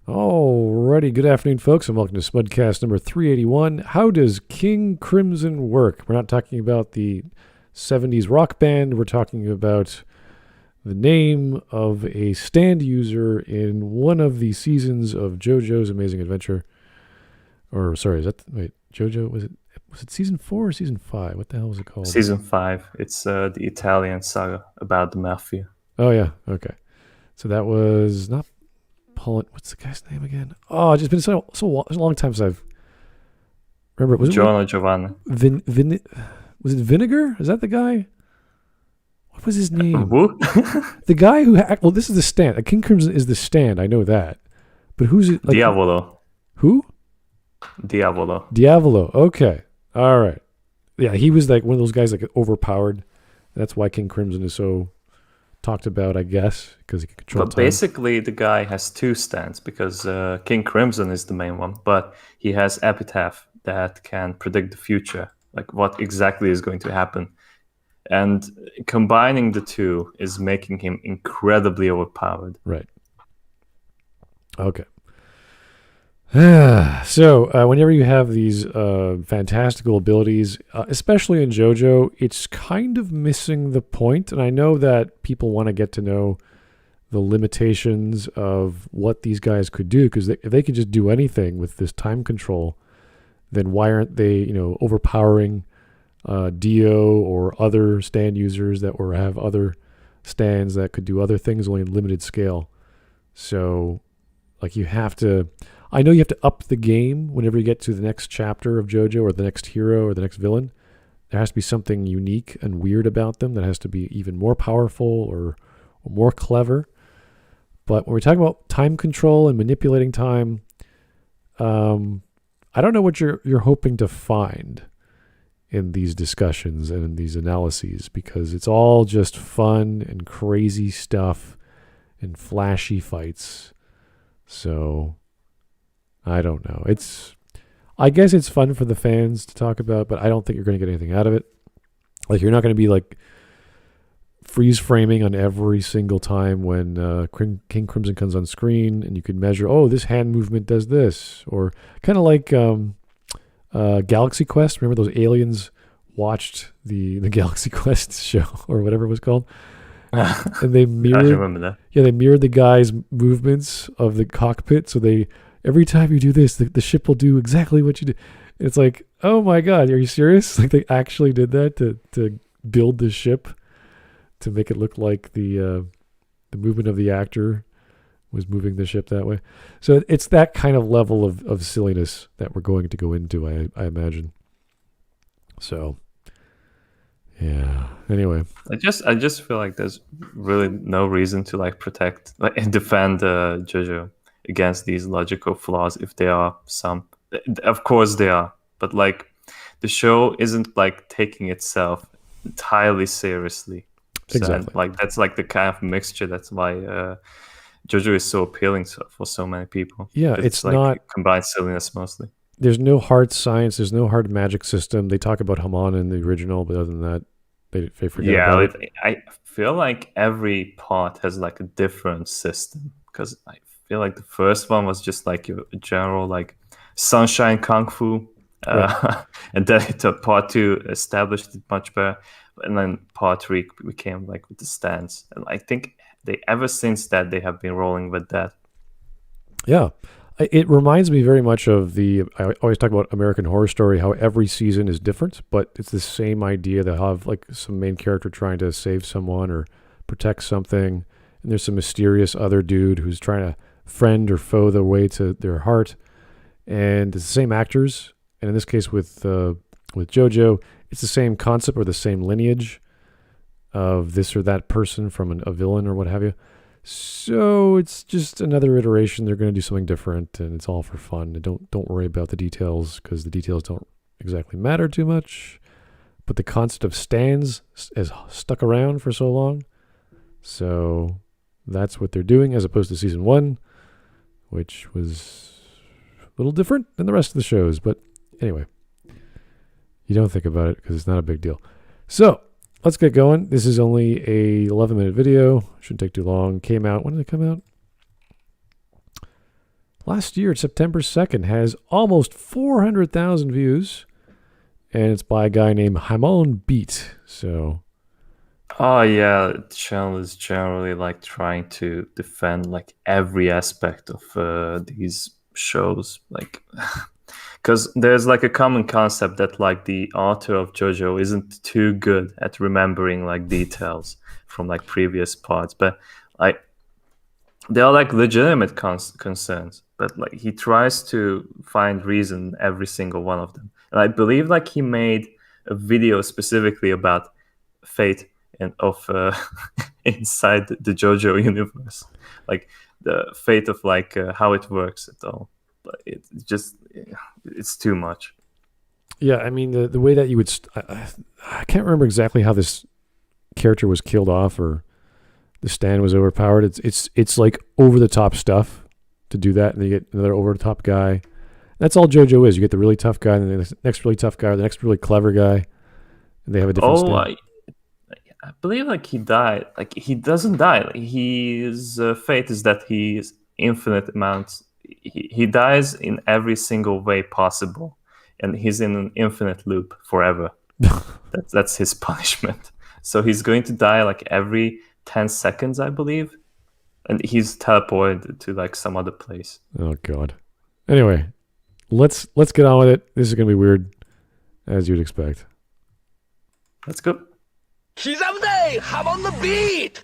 Alrighty, good afternoon, folks, and welcome to Smudcast number 381. How does King Crimson work? We're not talking about the 70s rock band. We're talking about the name of a stand user in one of the seasons of JoJo's Amazing Adventure. Or, sorry, JoJo, was it season 4 or season 5? What the hell was it called? Season 5. It's the Italian saga about the mafia. Oh, yeah, okay. So that was not... what's the guy's name again? Oh, it's just been so a long time since I've remember. Was it Giovanni? Was it Vinegar? Is that the guy? What was his name? Who? The guy who well, this is the stand. King Crimson is the stand. I know that, but who's it? Like, Diavolo. Who? Diavolo. Okay, all right. Yeah, he was like one of those guys like overpowered. That's why King Crimson is so talked about, I guess, because he can control time. Basically, the guy has two stands because King Crimson is the main one, but he has Epitaph that can predict the future, like what exactly is going to happen. And combining the two is making him incredibly overpowered. Right. Okay. So whenever you have these fantastical abilities, especially in JoJo, it's kind of missing the point. And I know that people want to get to know the limitations of what these guys could do, because if they could just do anything with this time control, then why aren't they, overpowering Dio or other stand users that or have other stands that could do other things only in limited scale? So, like, I know you have to up the game whenever you get to the next chapter of JoJo or the next hero or the next villain. There has to be something unique and weird about them that has to be even more powerful or more clever. But when we're talking about time control and manipulating time, I don't know what you're hoping to find in these discussions and in these analyses, because it's all just fun and crazy stuff and flashy fights. So I don't know. I guess it's fun for the fans to talk about, but I don't think you're going to get anything out of it. Like, you're not going to be like freeze framing on every single time when King Crimson comes on screen, and you can measure, oh, this hand movement does this, or kind of like Galaxy Quest. Remember those aliens watched the Galaxy Quest show or whatever it was called, and they mirrored. I remember that. Yeah, they mirrored the guy's movements of the cockpit, so every time you do this, the ship will do exactly what you do. It's like, oh my God, are you serious? Like, they actually did that to build the ship to make it look like the movement of the actor was moving the ship that way. So it's that kind of level of silliness that we're going to go into, I imagine. So, yeah. Anyway, I just feel like there's really no reason to defend JoJo against these logical flaws, if there are some. Of course there are, but like, the show isn't like taking itself entirely seriously. Exactly. So, that's like the kind of mixture. That's why JoJo is so appealing for so many people. Yeah, it's like not combined silliness mostly. There's no hard science. There's no hard magic system. They talk about Haman in the original, but other than that, they forget about it. I feel like every part has like a different system, because I feel like the first one was just like a general like sunshine kung fu, Right. and then part 2 established it much better, and then part 3 became like with the stands, and I think ever since that they have been rolling with that. Yeah, it reminds me very much of I always talk about American Horror Story, how every season is different, but it's the same idea. They have like some main character trying to save someone or protect something, and there's some mysterious other dude who's trying to friend or foe their way to their heart, and it's the same actors. And in this case with JoJo, it's the same concept or the same lineage of this or that person from a villain or what have you. So it's just another iteration. They're going to do something different, and it's all for fun. And don't worry about the details, because the details don't exactly matter too much. But the concept of stands has stuck around for so long. So that's what they're doing, as opposed to season 1, which was a little different than the rest of the shows. But anyway, you don't think about it because it's not a big deal. So let's get going. This is only a 11-minute video. Shouldn't take too long. Came out, when did it come out? last year, September 2nd, has almost 400,000 views. And it's by a guy named Hamon Beat. So, Oh yeah, the channel is generally like trying to defend like every aspect of these shows, like because there's like a common concept that like the author of JoJo isn't too good at remembering like details from like previous parts, but like they are like legitimate concerns, but like he tries to find reason in every single one of them. And I believe like he made a video specifically about fate and of inside the JoJo universe, like the fate of like how it works at all. But it's too much. yeah, I mean, the way that you would... I can't remember exactly how this character was killed off or the stand was overpowered. It's like over-the-top stuff to do that, and then you get another over-the-top guy. That's all JoJo is. You get the really tough guy, and then the next really tough guy, or the next really clever guy, and they have a different stand. I believe like he died. Like he doesn't die. Like, his fate is that he is infinite amounts. He dies in every single way possible, and he's in an infinite loop forever. That's his punishment. So he's going to die like every 10 seconds, I believe, and he's teleported to like some other place. Oh God. Anyway, let's get on with it. This is gonna be weird, as you'd expect. Let's go. 시작day, hop on the beat.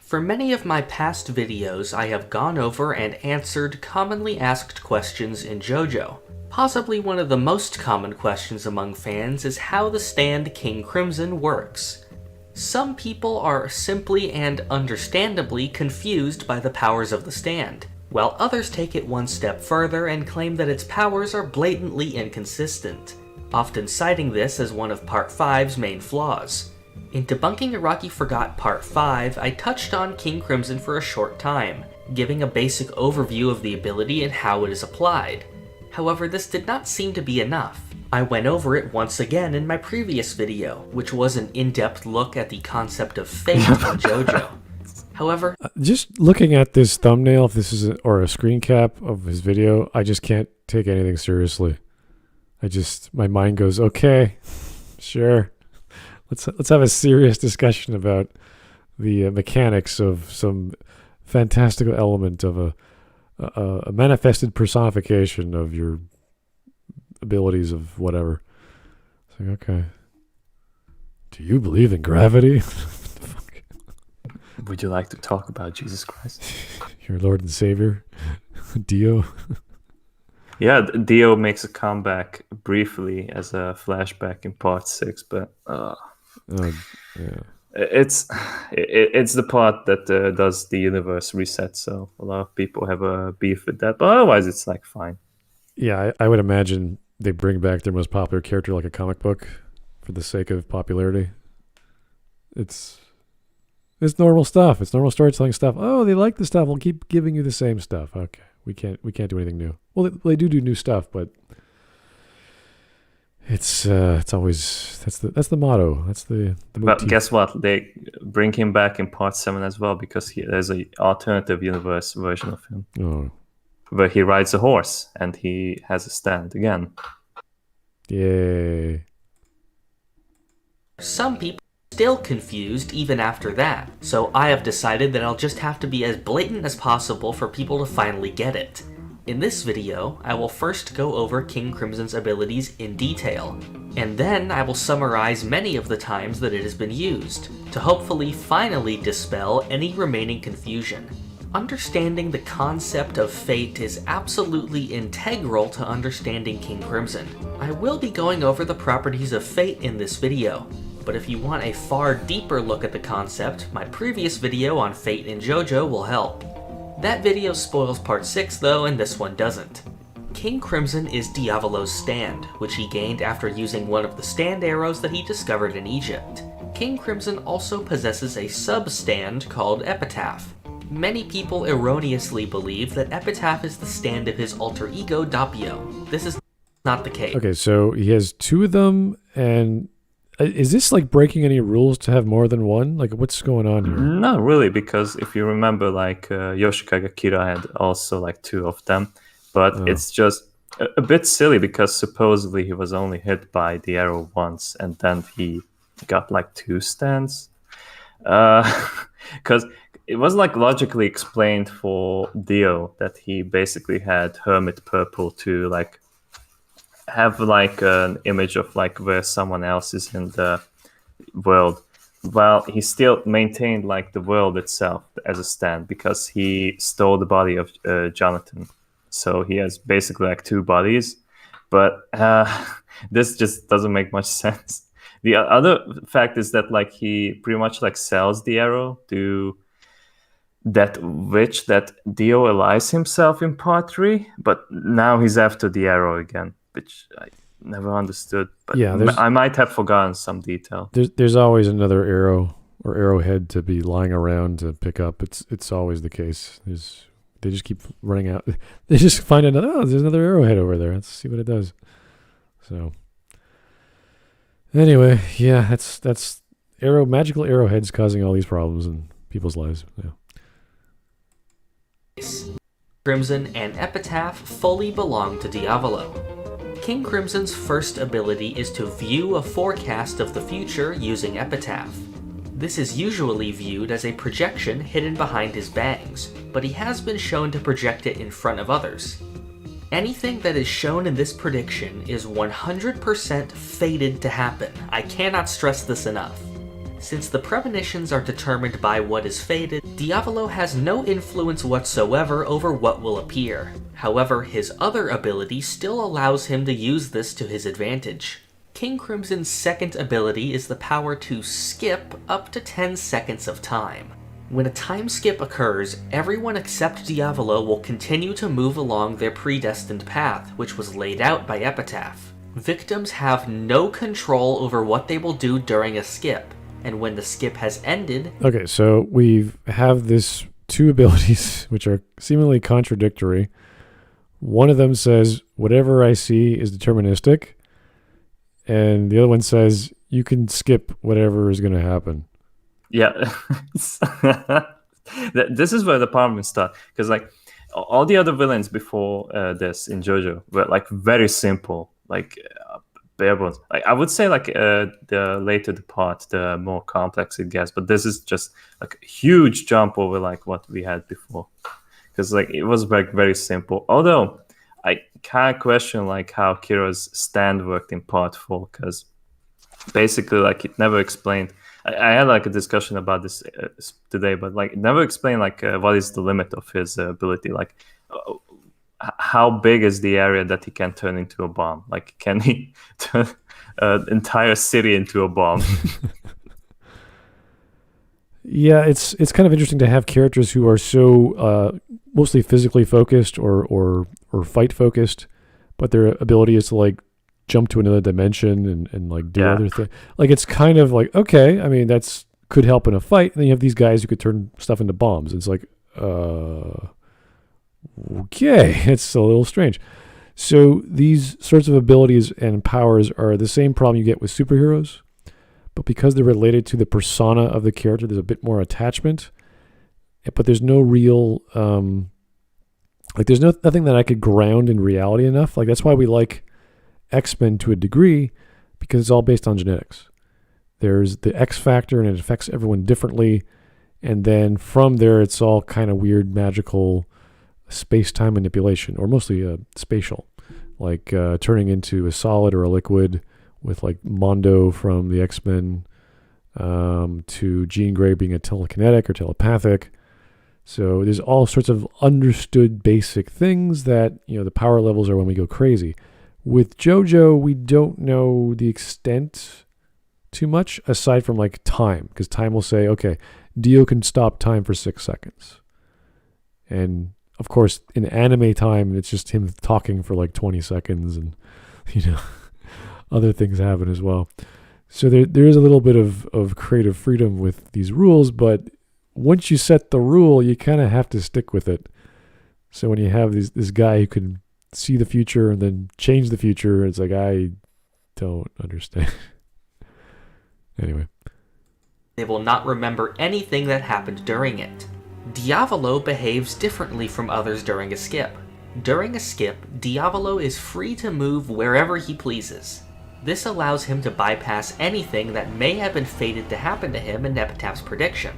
For many of my past videos, I have gone over and answered commonly asked questions in JoJo. Possibly one of the most common questions among fans is how the stand King Crimson works. Some people are simply and understandably confused by the powers of the stand, while others take it one step further and claim that its powers are blatantly inconsistent, often citing this as one of Part 5's main flaws. In debunking Iraqi Forgot Part 5, I touched on King Crimson for a short time, giving a basic overview of the ability and how it is applied. However, this did not seem to be enough. I went over it once again in my previous video, which was an in-depth look at the concept of fate in JoJo. However, just looking at this thumbnail, if this is or a screen cap of his video, I just can't take anything seriously. My mind goes, okay, sure. Let's have a serious discussion about the mechanics of some fantastical element of a manifested personification of your abilities of whatever. It's like, okay. Do you believe in gravity? Would you like to talk about Jesus Christ? Your Lord and Savior, Dio. Yeah, Dio makes a comeback briefly as a flashback in Part 6, but yeah. It's the part that does the universe reset, so a lot of people have a beef with that, but otherwise it's like fine. Yeah, I would imagine they bring back their most popular character like a comic book for the sake of popularity. It's normal stuff. It's normal storytelling stuff. Oh, they like the stuff. We'll keep giving you the same stuff. Okay, we can't do anything new. Well, they do new stuff, but it's always that's the motto. That's the But motif. guess what? They bring him back in Part 7 as well because there's an alternative universe version of him Oh, where he rides a horse and he has a stand again. yay! some people are still confused even after that, so I have decided that I'll just have to be as blatant as possible for people to finally get it. In this video, I will first go over King Crimson's abilities in detail, and then I will summarize many of the times that it has been used, to hopefully finally dispel any remaining confusion. Understanding the concept of fate is absolutely integral to understanding King Crimson. I will be going over the properties of fate in this video, but if you want a far deeper look at the concept, my previous video on fate in JoJo will help. That video spoils Part 6 though, and this one doesn't. King Crimson is Diavolo's stand, which he gained after using one of the stand arrows that he discovered in Egypt. King Crimson also possesses a sub-stand called Epitaph. Many people erroneously believe that Epitaph is the stand of his alter ego Doppio. This is not the case. Okay, so he has two of them, and is this like breaking any rules to have more than one? Like, what's going on here? Not really, because if you remember, like Yoshikage Kira had also like 2 of them, but it's just a bit silly because supposedly he was only hit by the arrow once, and then he got like 2 stands. Because it was like logically explained for Dio that he basically had Hermit Purple to like have like an image of like where someone else is in the world, while he still maintained like the world itself as a stand because he stole the body of Jonathan. So he has basically like 2 bodies, but this just doesn't make much sense. The other fact is that like he pretty much like sells the arrow to that witch that Dio allies himself in part 3, but now he's after the arrow again, which I never understood. But Yeah, I might have forgotten some detail. There's always another arrow or arrowhead to be lying around to pick up. It's always the case. They just keep running out. They just find another. Oh, there's another arrowhead over there. Let's see what it does. So anyway, yeah, that's magical arrowheads causing all these problems in people's lives. Yeah. Crimson and Epitaph fully belong to Diavolo. King Crimson's first ability is to view a forecast of the future using Epitaph. This is usually viewed as a projection hidden behind his bangs, but he has been shown to project it in front of others. Anything that is shown in this prediction is 100% fated to happen. I cannot stress this enough. Since the premonitions are determined by what is fated, Diavolo has no influence whatsoever over what will appear. However, his other ability still allows him to use this to his advantage. King Crimson's second ability is the power to skip up to 10 seconds of time. When a time skip occurs, everyone except Diavolo will continue to move along their predestined path, which was laid out by Epitaph. Victims have no control over what they will do during a skip, and when the skip has ended... Okay, so we have this 2 abilities which are seemingly contradictory. One of them says, whatever I see is deterministic, and the other one says, you can skip whatever is going to happen. Yeah. This is where the problem starts, because like all the other villains before this in JoJo were like very simple, like bare bones. Like I would say like the later the part, the more complex it gets, but this is just like a huge jump over like what we had before, because like it was like very simple. Although I kind of question like how Kira's stand worked in part 4, because basically like it never explained. I had like a discussion about this today, but like it never explained like what is the limit of his ability. Like how big is the area that he can turn into a bomb? Like can he turn an entire city into a bomb? Yeah, it's kind of interesting to have characters who are so mostly physically focused or fight focused, but their ability is to like jump to another dimension and like do other things. Like it's kind of like, okay, I mean that's could help in a fight. And then you have these guys who could turn stuff into bombs. It's like, okay, it's a little strange. So these sorts of abilities and powers are the same problem you get with superheroes, but because they're related to the persona of the character, there's a bit more attachment. But there's no real like there's nothing that I could ground in reality enough. Like that's why we like X-Men to a degree, because it's all based on genetics. There's the X factor and it affects everyone differently. And then from there, it's all kind of weird, magical space-time manipulation, or mostly spatial, like turning into a solid or a liquid with like Mondo from the X-Men to Jean Grey being a telekinetic or telepathic. So there's all sorts of understood basic things that, you know, the power levels are when we go crazy. With JoJo, we don't know the extent too much, aside from like time, because time will say, okay, Dio can stop time for 6 seconds. And of course, in anime time, it's just him talking for like 20 seconds and, you know, other things happen as well. So there is a little bit of creative freedom with these rules, but once you set the rule, you kind of have to stick with it. So when you have this guy who can see the future and then change the future, it's like, I don't understand. Anyway. They will not remember anything that happened during it. Diavolo behaves differently from others during a skip. During a skip, Diavolo is free to move wherever he pleases. This allows him to bypass anything that may have been fated to happen to him in Epitaph's prediction.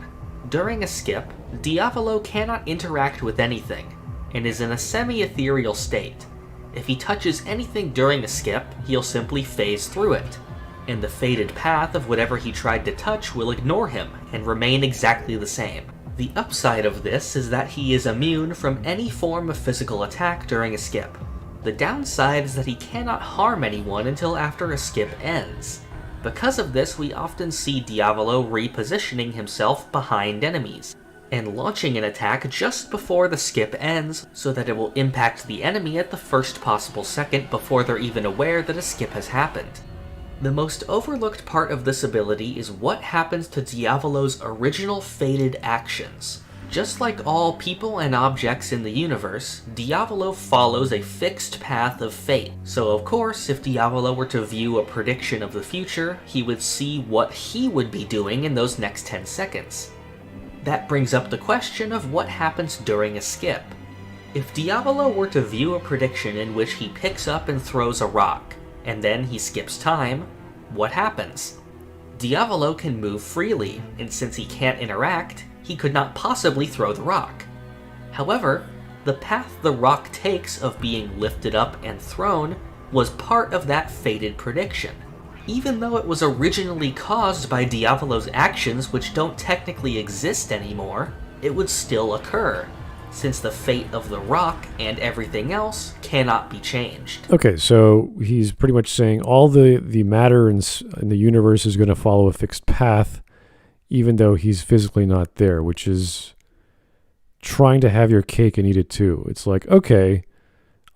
During a skip, Diavolo cannot interact with anything, and is in a semi-ethereal state. If he touches anything during a skip, he'll simply phase through it, and the fated path of whatever he tried to touch will ignore him and remain exactly the same. The upside of this is that he is immune from any form of physical attack during a skip. The downside is that he cannot harm anyone until after a skip ends. Because of this, we often see Diavolo repositioning himself behind enemies, and launching an attack just before the skip ends so that it will impact the enemy at the first possible second before they're even aware that a skip has happened. The most overlooked part of this ability is what happens to Diavolo's original fated actions. Just like all people and objects in the universe, Diavolo follows a fixed path of fate. So of course, if Diavolo were to view a prediction of the future, he would see what he would be doing in those next 10 seconds. That brings up the question of what happens during a skip. If Diavolo were to view a prediction in which he picks up and throws a rock, and then he skips time, what happens? Diavolo can move freely, and since he can't interact, he could not possibly throw the rock. However, the path the rock takes of being lifted up and thrown was part of that fated prediction. Even though it was originally caused by Diavolo's actions which don't technically exist anymore, it would still occur, since the fate of the rock and everything else cannot be changed. Okay, so he's pretty much saying all the matter in the universe is going to follow a fixed path, even though he's physically not there, which is trying to have your cake and eat it too. It's like, okay,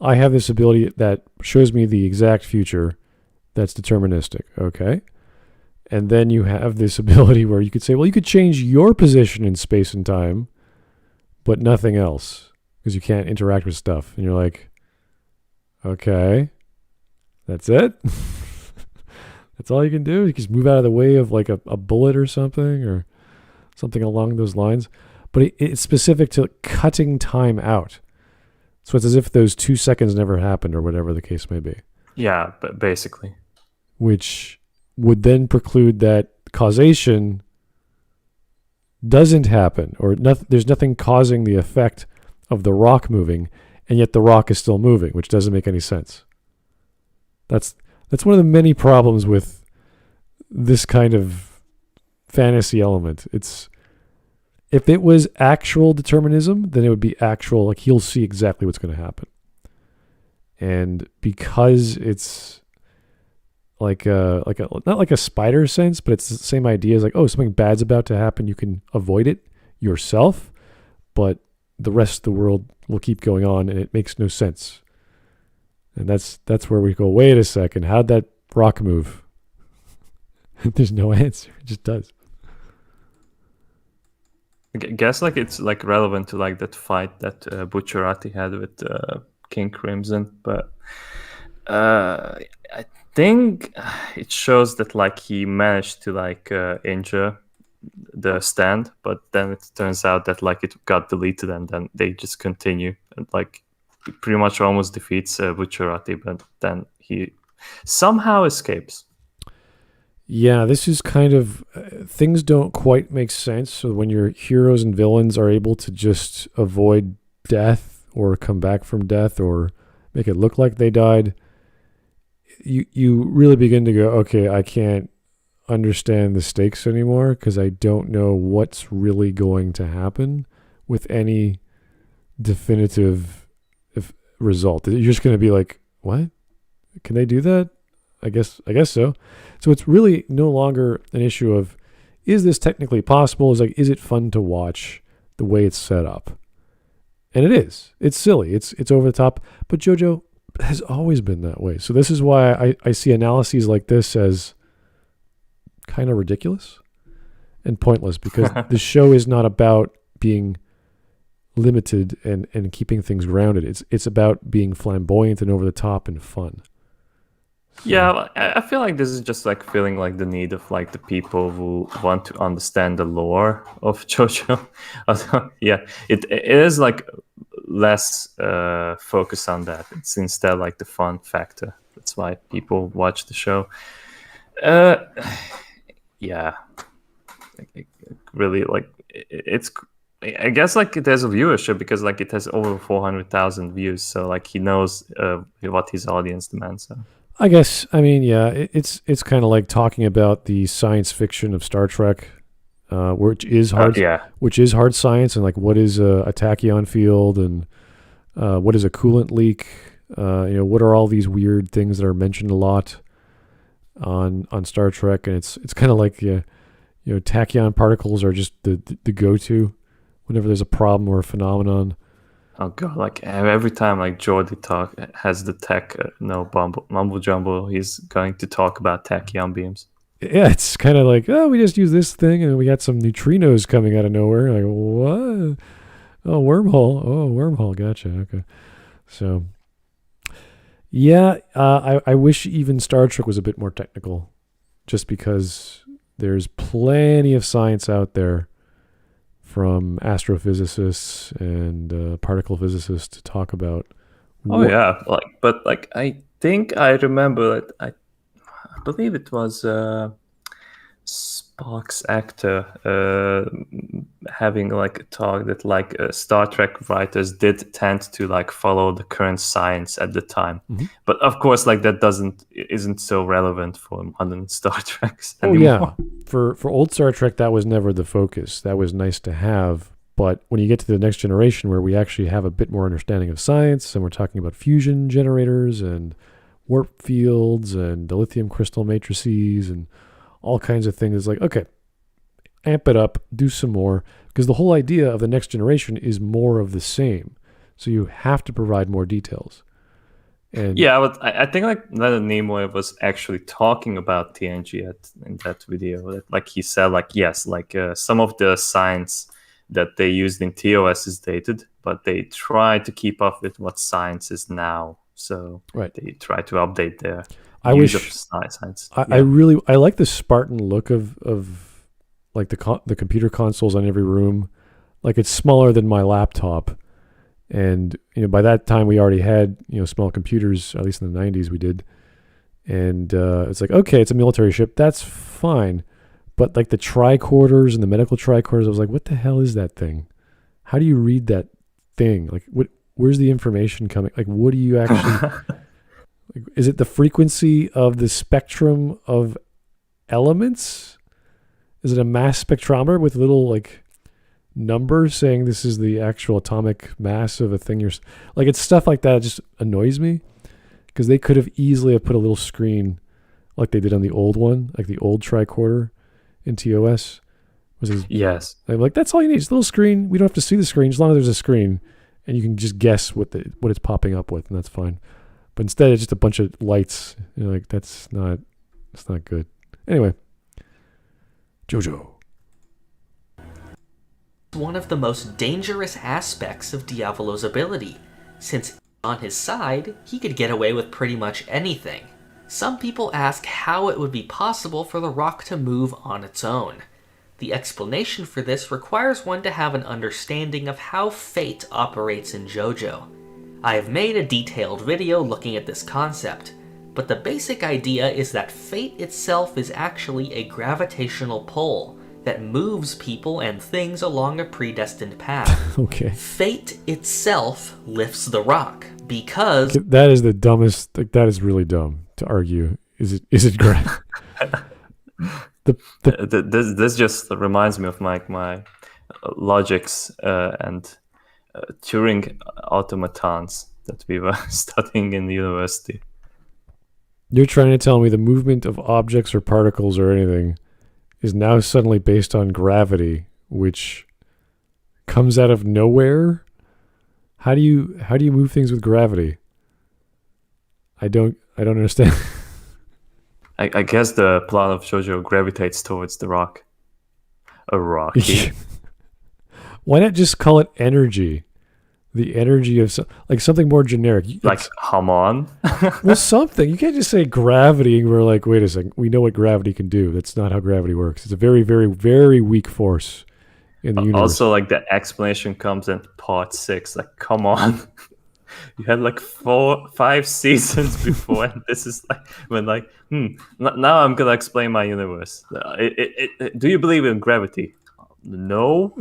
I have this ability that shows me the exact future that's deterministic, okay? And then you have this ability where you could say, well, you could change your position in space and time, but nothing else, because you can't interact with stuff. And you're like, okay, that's it? That's all you can do? You can just move out of the way of like a bullet or something along those lines. But it's specific to cutting time out. So it's as if those 2 seconds never happened or whatever the case may be. Yeah, but basically. Which would then preclude that causation doesn't happen, or there's nothing causing the effect of the rock moving, and yet the rock is still moving, which doesn't make any sense. That's one of the many problems with this kind of fantasy element. It's, if it was actual determinism, then it would be actual, like he'll see exactly what's going to happen. And because it's like a not like a spider sense, but it's the same idea as like, oh, something bad's about to happen, you can avoid it yourself, but the rest of the world will keep going on, and it makes no sense. And that's where we go, wait a second, how'd that rock move? There's no answer. It just does. I guess like it's like relevant to like that fight that Bucciarati had with King Crimson, but I think it shows that like he managed to like injure the stand, but then it turns out that like it got deleted, and then they just continue, and like he pretty much almost defeats Bucciarati, but then he somehow escapes. Yeah, this is kind of things don't quite make sense. So when your heroes and villains are able to just avoid death or come back from death or make it look like they died, you really begin to go, okay, I can't understand the stakes anymore because I don't know what's really going to happen with any definitive result. You're just going to be like, what? Can they do that? I guess so. So it's really no longer an issue of, is this technically possible? It's like, is it fun to watch the way it's set up? And it is. It's silly. It's over the top. But JoJo has always been that way. So this is why I see analyses like this as kind of ridiculous and pointless, because the show is not about being limited and keeping things grounded. It's about being flamboyant and over the top and fun. Yeah, well, I feel like this is just like feeling like the need of like the people who want to understand the lore of JoJo. Yeah, it is like less focus on that. It's instead like the fun factor. That's why people watch the show. Uh, yeah, really like it's. I guess like it has a viewership because like it has over 400,000 views. So like he knows what his audience demands. So. I guess. I mean, yeah, it's kind of like talking about the science fiction of Star Trek, which is hard, Yeah. which is hard science, and like what is a tachyon field, and what is a coolant leak. What are all these weird things that are mentioned a lot on Star Trek, and it's kind of like tachyon particles are just the go-to whenever there's a problem or a phenomenon. Oh god! Like every time, like Jordy has the tech, mumble jumble. He's going to talk about tachyon beams. Yeah, it's kind of like, oh, we just use this thing, and we got some neutrinos coming out of nowhere. Like, what? Oh, wormhole. Oh, wormhole. Gotcha. Okay. So, yeah, I wish even Star Trek was a bit more technical, just because there's plenty of science out there from astrophysicists and particle physicists to talk about. Oh yeah, but I think I remember that I believe it was Spock's actor having like a talk that like Star Trek writers did tend to like follow the current science at the time, but of course like that isn't so relevant for modern Star Treks anymore. Oh yeah, for old Star Trek that was never the focus. That was nice to have, but when you get to the next generation where we actually have a bit more understanding of science, and we're talking about fusion generators and warp fields and the lithium crystal matrices and all kinds of things. It's like, okay, amp it up, do some more, because the whole idea of the next generation is more of the same. So you have to provide more details. And yeah, but I think like Leonard Nimoy was actually talking about TNG in that video. Like he said, like yes, like some of the science that they used in TOS is dated, but they try to keep up with what science is now. So they try to update their use of science. I like the Spartan look of like the computer consoles on every room. Like it's smaller than my laptop, and by that time we already had small computers. At least in the 90s we did, and it's like, okay, it's a military ship, that's fine, but like the tricorders and the medical tricorders, I was like, what the hell is that thing? How do you read that thing? Like where's the information coming? Like what do you actually like, is it the frequency of the spectrum of elements? Is it a mass spectrometer with little like numbers saying this is the actual atomic mass of a thing? It's stuff like that. It just annoys me because they could have easily have put a little screen like they did on the old one, like the old tricorder in TOS. Yes. I'm like, that's all you need. It's a little screen. We don't have to see the screen as long as there's a screen, and you can just guess what it's popping up with, and that's fine. But instead, it's just a bunch of lights. That's not good. Anyway, JoJo. One of the most dangerous aspects of Diavolo's ability, since on his side, he could get away with pretty much anything. Some people ask how it would be possible for the rock to move on its own. The explanation for this requires one to have an understanding of how fate operates in JoJo. I have made a detailed video looking at this concept, but the basic idea is that fate itself is actually a gravitational pull that moves people and things along a predestined path. Okay. Fate itself lifts the rock because that is the dumbest. Like, that is really dumb to argue. Is it great? This just reminds me of my logics and Turing automatons that we were studying in the university. You're trying to tell me the movement of objects or particles or anything is now suddenly based on gravity, which comes out of nowhere? How do you move things with gravity? I don't understand. I guess the plot of JoJo gravitates towards the rock. A rocky. Why not just call it energy? the energy of like something more generic. Like hum on. Well, something. You can't just say gravity and we're like, wait a second, we know what gravity can do. That's not how gravity works. It's a very, very, very weak force in the universe. Also, like the explanation comes in part 6. Like, come on. You had like 5 seasons before, and this is like when like, now I'm gonna explain my universe. Do you believe in gravity? No.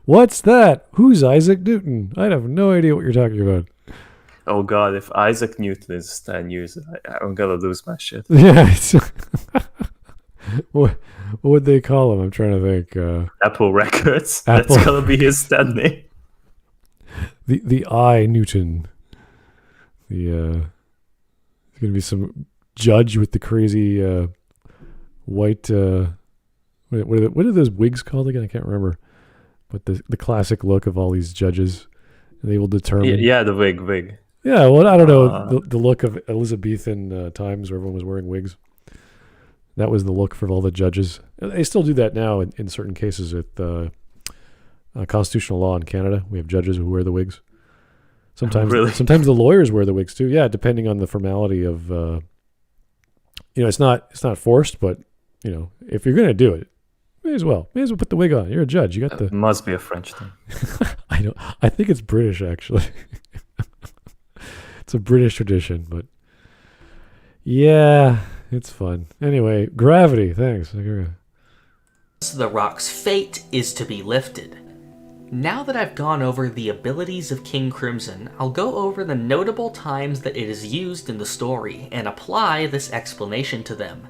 What's that? Who's Isaac Newton? I have no idea what you're talking about. Oh God, if Isaac Newton is 10 years, I'm gonna lose my shit. Yeah. What would they call him? I'm trying to think. Apple Records. Apple. That's gonna be his stand name. The I Newton. There's gonna be some judge with the crazy white. What are those wigs called again? I can't remember. But the classic look of all these judges, and they will determine. Yeah, the wig. Yeah, well, I don't know the look of Elizabethan times where everyone was wearing wigs. That was the look for all the judges. They still do that now in certain cases with constitutional law in Canada. We have judges who wear the wigs. Sometimes, really? Sometimes the lawyers wear the wigs too. Yeah, depending on the formality of. It's not forced, but if you're going to do it, may as well put the wig on. You're a judge. You got the. It must be a French thing. I know. I think it's British actually. It's a British tradition, but yeah, it's fun. Anyway, gravity. Thanks. The rock's fate is to be lifted. Now that I've gone over the abilities of King Crimson, I'll go over the notable times that it is used in the story and apply this explanation to them.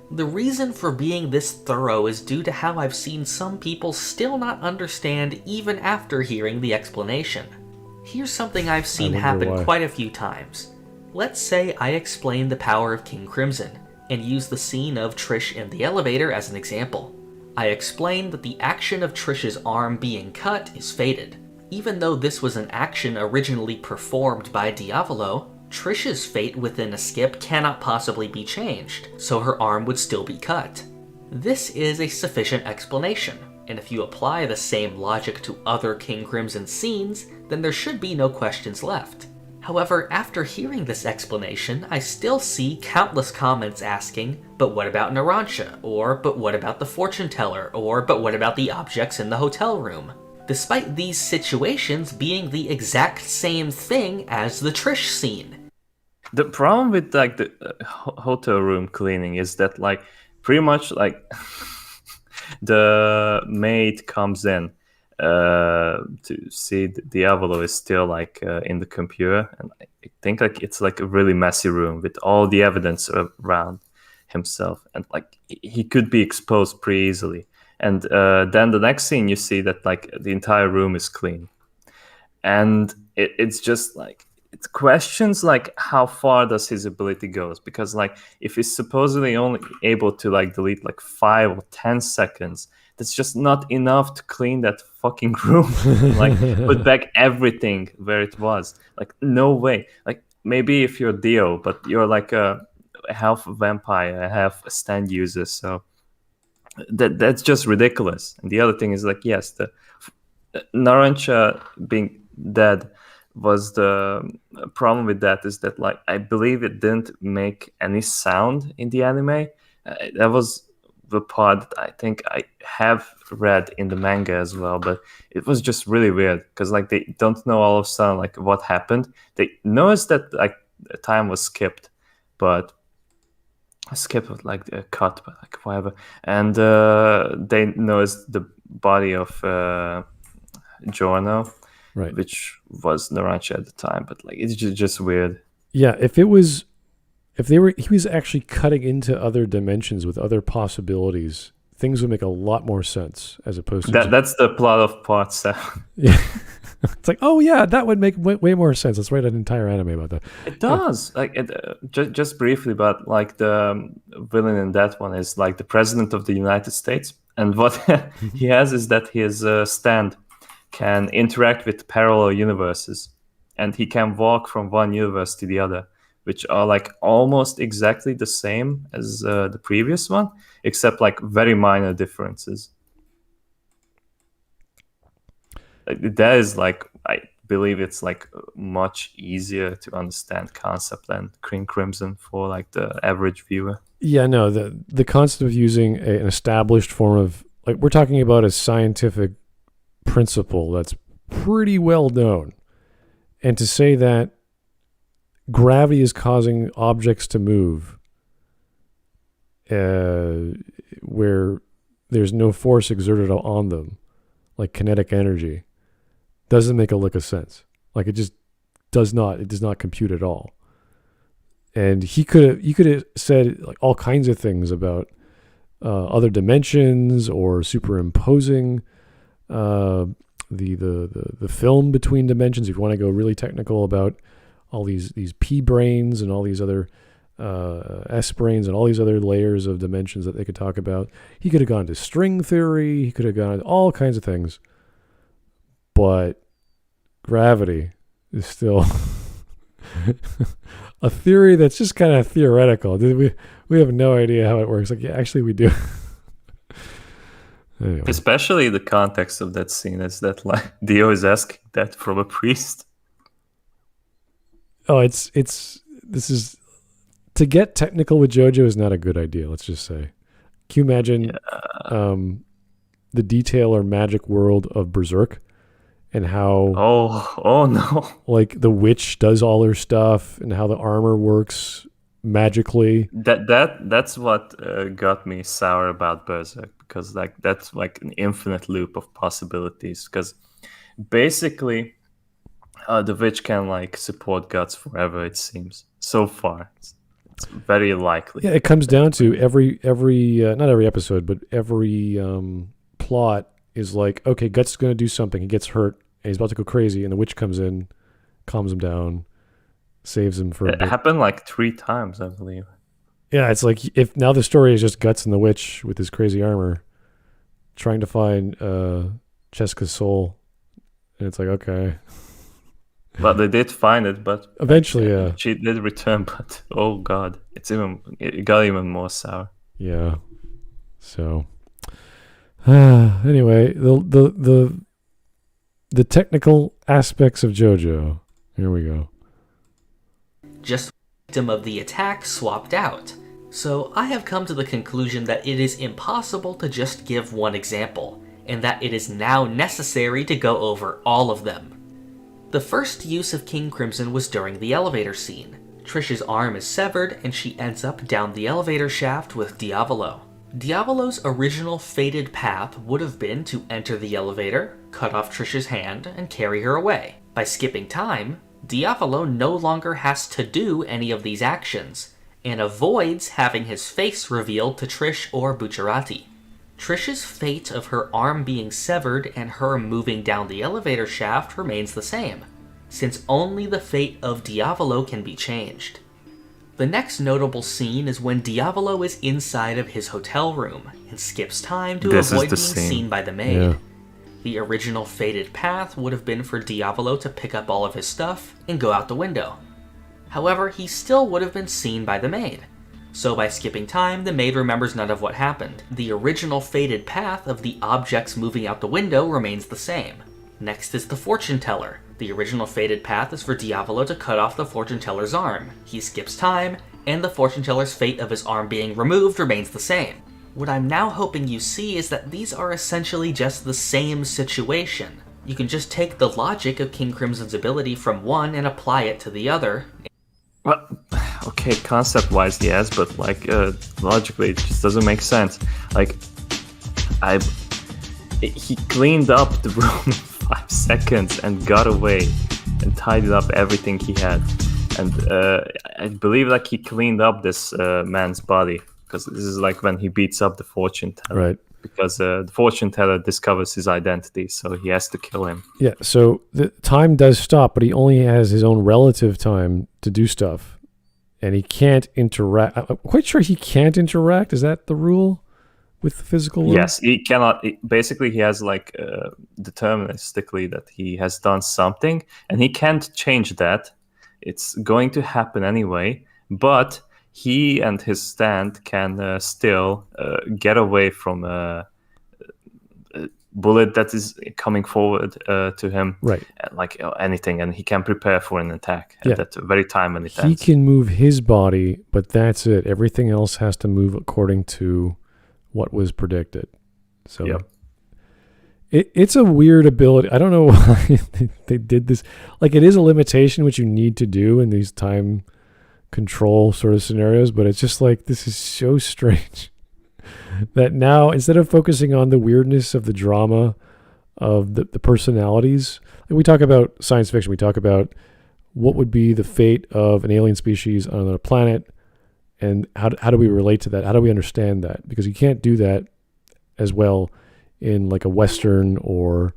The reason for being this thorough is due to how I've seen some people still not understand even after hearing the explanation. Here's something I've seen happen quite a few times. Let's say I explain the power of King Crimson, and use the scene of Trish in the elevator as an example. I explain that the action of Trish's arm being cut is fated. Even though this was an action originally performed by Diavolo, Trish's fate within a skip cannot possibly be changed, so her arm would still be cut. This is a sufficient explanation, and if you apply the same logic to other King Crimson scenes, then there should be no questions left. However, after hearing this explanation, I still see countless comments asking, but what about Narancia? Or, but what about the fortune teller? Or, but what about the objects in the hotel room? Despite these situations being the exact same thing as the Trish scene. The problem with like the hotel room cleaning is that like pretty much like the maid comes in to see Diavolo is still like in the computer, and I think like it's like a really messy room with all the evidence around himself, and like he could be exposed pretty easily. And then the next scene you see that like the entire room is clean, and it's just like it questions like how far does his ability goes, because like if he's supposedly only able to like delete like 5 or 10 seconds, that's just not enough to clean that fucking room. Like put back everything where it was. Like no way. Like maybe if you're Dio, but you're like a half vampire, half a stand user, so that's just ridiculous. And the other thing is like, yes, the Narancia being dead was the problem with that, is that like I believe it didn't make any sound in the anime. That was the part that I think I have read in the manga as well, but it was just really weird because like they don't know all of a sudden like what happened. They noticed that like time was skipped, but skipped like a cut, but like whatever. And they noticed the body of Giorno, right, which was Narancia at the time, but like it's just weird. Yeah, he was actually cutting into other dimensions with other possibilities, things would make a lot more sense as opposed to that's the plot of part 7. Yeah. It's like, oh yeah, that would make way more sense. Let's write an entire anime about that. It does. Like just briefly, but like the villain in that one is like the president of the United States, and what he has is that his stand can interact with parallel universes, and he can walk from one universe to the other, which are like almost exactly the same as the previous one, except like very minor differences. that is like, I believe it's like much easier to understand concept than King Crimson for like the average viewer. Yeah, no, the concept of using an established form of, like, we're talking about a scientific principle that's pretty well known. And to say that gravity is causing objects to move where there's no force exerted on them, like kinetic energy, doesn't make a lick of sense. Like, it just does not compute at all. And you could have said like all kinds of things about other dimensions or superimposing the film between dimensions. If you want to go really technical about all these P branes and all these other S branes and all these other layers of dimensions that they could talk about. He could have gone to string theory. He could have gone to all kinds of things. But gravity is still a theory that's just kind of theoretical. We have no idea how it works. Like, yeah, actually we do. Anyway. Especially the context of that scene is that like Dio is asking that from a priest. Oh, this is, to get technical with JoJo is not a good idea, let's just say. Can you imagine the detail or magic world of Berserk and how oh no, like the witch does all her stuff and how the armor works magically? That's what got me sour about Berserk, because like that's like an infinite loop of possibilities, because basically the witch can like support gods forever, it seems. So far, it's very likely. Yeah, it comes down to every not every episode, but every plot is like, okay, Guts is going to do something. He gets hurt, and he's about to go crazy, and the witch comes in, calms him down, saves him for a bit. It happened like 3 times, I believe. Yeah, it's like, if now the story is just Guts and the witch with his crazy armor trying to find Cheska's soul, and it's like, okay. But they did find it, but eventually, yeah. She did return, but oh god, it got even more sour. Yeah. So anyway, the technical aspects of JoJo. Here we go. Just victim of the attack swapped out. So I have come to the conclusion that it is impossible to just give one example, and that it is now necessary to go over all of them. The first use of King Crimson was during the elevator scene. Trish's arm is severed and she ends up down the elevator shaft with Diavolo. Diavolo's original fated path would have been to enter the elevator, cut off Trish's hand, and carry her away. By skipping time, Diavolo no longer has to do any of these actions, and avoids having his face revealed to Trish or Bucciarati. Trish's fate of her arm being severed and her moving down the elevator shaft remains the same, since only the fate of Diavolo can be changed. The next notable scene is when Diavolo is inside of his hotel room and skips time to avoid being seen by the maid. Yeah. The original fated path would have been for Diavolo to pick up all of his stuff and go out the window. However, he still would have been seen by the maid. So by skipping time, the maid remembers none of what happened. The original fated path of the objects moving out the window remains the same. Next is the fortune teller. The original fated path is for Diavolo to cut off the fortune teller's arm. He skips time, and the fortune teller's fate of his arm being removed remains the same. What I'm now hoping you see is that these are essentially just the same situation. You can just take the logic of King Crimson's ability from one and apply it to the other. Well, okay, concept-wise, yes, but like logically, it just doesn't make sense. Like, he cleaned up the room in 5 seconds and got away and tidied up everything he had. And I believe like he cleaned up this man's body, because this is like when he beats up the fortune teller. Right. Because the fortune teller discovers his identity, so he has to kill him. Yeah, so the time does stop, but he only has his own relative time to do stuff. And he can't interact. I'm quite sure he can't interact. Is that the rule with the physical world? Yes, he cannot. Basically, he has like deterministically that he has done something, and he can't change that. It's going to happen anyway, but he and his stand can still get away from bullet that is coming forward to him, Right. like anything, and he can prepare for an attack Yeah. at that very time when it He ends. can move his body, but that's it. Everything else has to move according to what was predicted. So Yep. it's a weird ability. I don't know why they did this. Like, it is a limitation which you need to do in these time control sort of scenarios, but it's just like, this is so strange that now, instead of focusing on the weirdness of the drama of the personalities, like we talk about science fiction, we talk about what would be the fate of an alien species on another planet, and how do we relate to that? How do we understand that? Because you can't do that as well in like a Western or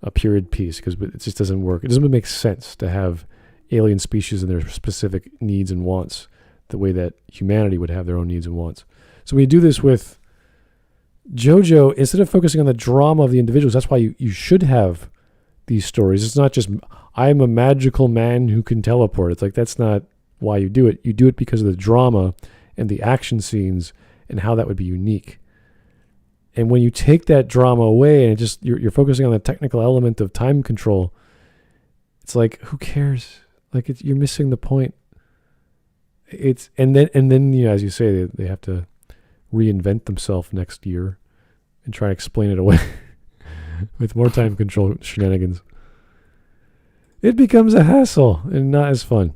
a period piece, because it just doesn't work. It doesn't make sense to have alien species and their specific needs and wants the way that humanity would have their own needs and wants. So when you do this with JoJo, instead of focusing on the drama of the individuals, that's why you should have these stories. It's not just, I'm a magical man who can teleport. It's like, that's not why you do it. You do it because of the drama and the action scenes and how that would be unique. And when you take that drama away and you're focusing on the technical element of time control, it's like, who cares? Like, you're missing the point. And then you know, as you say, they have to reinvent themselves next year and try and explain it away with more time control shenanigans. It becomes a hassle and not as fun.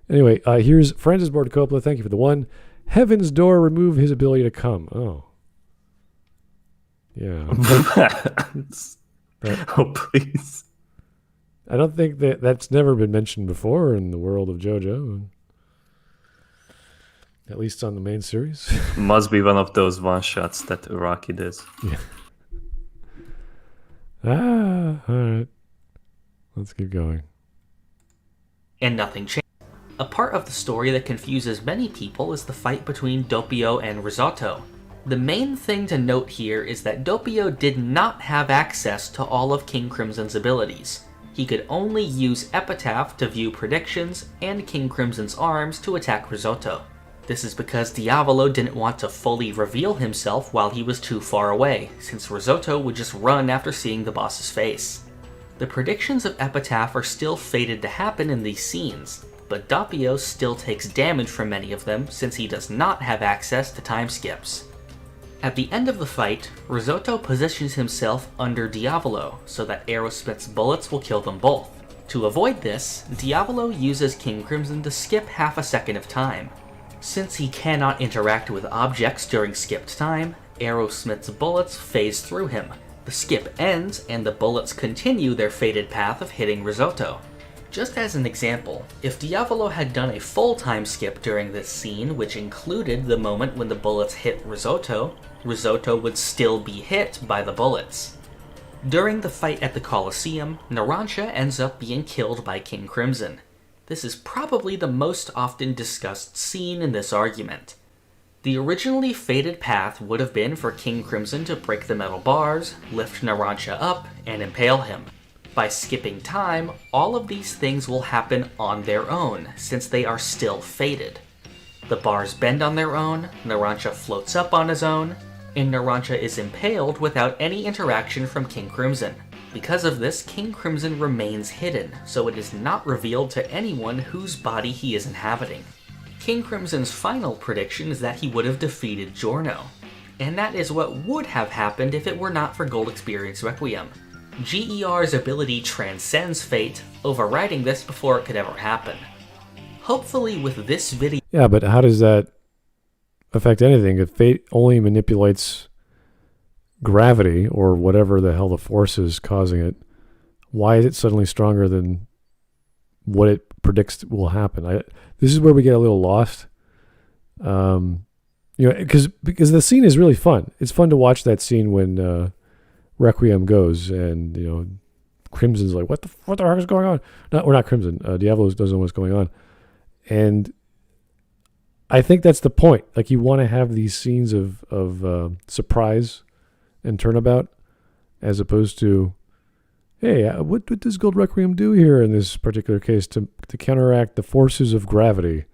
Anyway, here's Francis Board Coppola. Thank you for the one. Heaven's Door, remove his ability to come. Oh. Yeah. Oh, please. I don't think that's never been mentioned before in the world of JoJo. At least on the main series. Must be one of those one-shots that Iraqi does. Yeah. All right. Let's keep going. And nothing changed. A part of the story that confuses many people is the fight between Doppio and Risotto. The main thing to note here is that Doppio did not have access to all of King Crimson's abilities. He could only use Epitaph to view predictions and King Crimson's arms to attack Risotto. This is because Diavolo didn't want to fully reveal himself while he was too far away, since Risotto would just run after seeing the boss's face. The predictions of Epitaph are still fated to happen in these scenes, but Doppio still takes damage from many of them since he does not have access to time skips. At the end of the fight, Risotto positions himself under Diavolo so that Aerosmith's bullets will kill them both. To avoid this, Diavolo uses King Crimson to skip half a second of time. Since he cannot interact with objects during skipped time, Aerosmith's bullets phase through him. The skip ends, and the bullets continue their fated path of hitting Risotto. Just as an example, if Diavolo had done a full time skip during this scene, which included the moment when the bullets hit Risotto, Risotto would still be hit by the bullets. During the fight at the Colosseum, Narancia ends up being killed by King Crimson. This is probably the most often discussed scene in this argument. The originally fated path would have been for King Crimson to break the metal bars, lift Narancia up, and impale him. By skipping time, all of these things will happen on their own, since they are still fated. The bars bend on their own, Narancia floats up on his own, and Narancia is impaled without any interaction from King Crimson. Because of this, King Crimson remains hidden, so it is not revealed to anyone whose body he is inhabiting. King Crimson's final prediction is that he would have defeated Giorno, and that is what would have happened if it were not for Gold Experience Requiem. GER's ability transcends fate, overriding this before it could ever happen. Hopefully with this video... Yeah, but how does that affect anything? If fate only manipulates gravity or whatever the hell the force is causing it, why is it suddenly stronger than what it predicts will happen? This is where we get a little lost. Because the scene is really fun. It's fun to watch that scene when Requiem goes and Crimson's like, what the heck is going on? Not Crimson. Diavolo doesn't know what's going on, and I think that's the point. Like, you want to have these scenes of surprise and turnabout, as opposed to, hey, what does Gold Requiem do here in this particular case to counteract the forces of gravity?